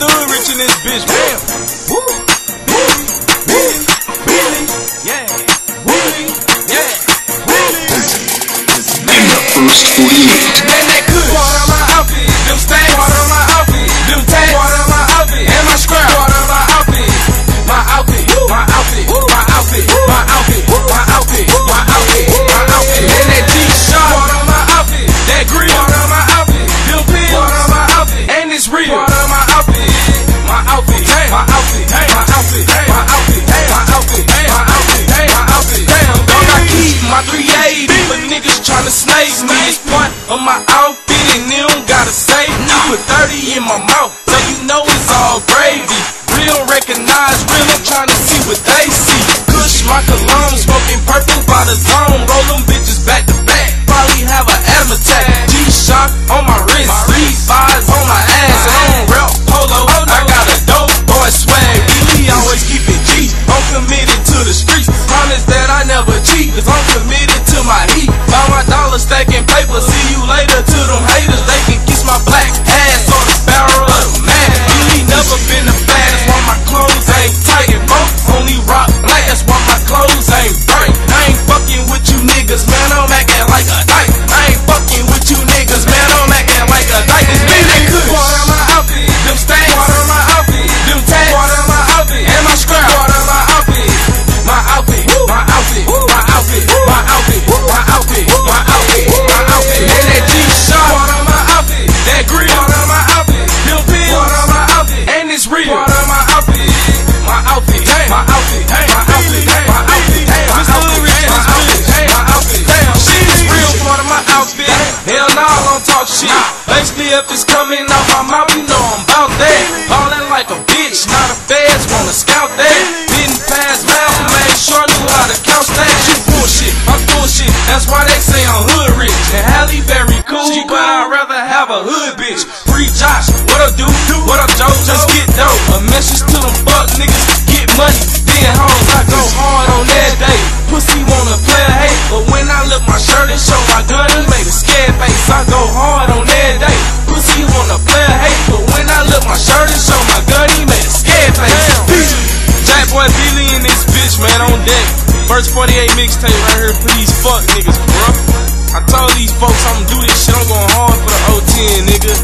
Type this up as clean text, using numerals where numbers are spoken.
Mr. Hood Rich in this bitch, man. Woo. Billy, yeah. Willie, yeah. In the first 48. Man, that good. Part of my outfit. Them stains. Part of my outfit. Them tags. Part of my outfit. And my scrap. Part of my outfit. My outfit. My outfit. My outfit. My outfit. My outfit. My outfit. My outfit. And that G-Shock. Part of my outfit. That grill. Part of my outfit. Them pills. Part of my outfit. And it's real. Part of my outfit. My outfit. My outfit. My outfit. My outfit. My outfit. My outfit. My outfit. Damn, dog, I keep my 380, but niggas tryna snake me. It's part of my outfit, and they don't gotta say me. Put 30 in my mouth, so you know it's all gravy. Real recognize real, I'm tryna see what they see. Kush my cologne, smoking purple by the zone. Roll them bitches back to back, probably have an asthma attack. G-Shock on my wrist, Levi's on my ass, and I don't rep polo. I got a dope boy swag, we always keep it G. I'm committed to the streets, promise that I never cheat, cause I'm committed to my heat. Buy my dollar stacking paper, see you later to them haters. They can kiss my black ass on the barrel of the man. You ain't never been the baddest, why my clothes ain't tight. And both only rock black, that's why my clothes ain't bright. I ain't fucking with you niggas, man, I'm acting like a dyke. I ain't fucking with you niggas, man, I'm acting like a dyke. This man that good. Part of my outfit, them stains. Part of my outfit, them tags. Part of my outfit, and my scrap. Part of my outfit, my outfit, my outfit, my outfit, my outfit, my outfit, my outfit, my outfit. And that G-Shock. Part of my outfit, that grill. Part of my outfit, them pills. Part of my outfit, and it's real. Part of my outfit, my outfit, my outfit, my outfit, my outfit, my outfit, my outfit, my outfit. Damn, shit is real. Part of my outfit. Hell no, I don't talk shit. Basically, if it's coming out my mouth, you know I'm about that. Ballin' like a bitch, now the feds wanna scout that. Didn't pass mouth, man, sure knew how to count that. You bullshit, I'm bullshit, that's why they say I'm hood rich. And Halle very cool, but I'd rather have a hood bitch. Free Josh, what up, dude? What up, Joe? Just get dope. A message to them fuck niggas, get money. Then hoes, I go hard on that day. Pussy wanna play a hate, but when I lift my shirt and show my gun, it make a scared face. I go hard on that day. Pussy wanna play a hate, but when I lift my shirt and show my gun, he made a scared face. Jack Boy Billy in this bitch, man, on deck. First 48 mixtape right here, please fuck niggas, bro. I told these folks I'm gonna do this shit, I'm going hard for the O10, nigga.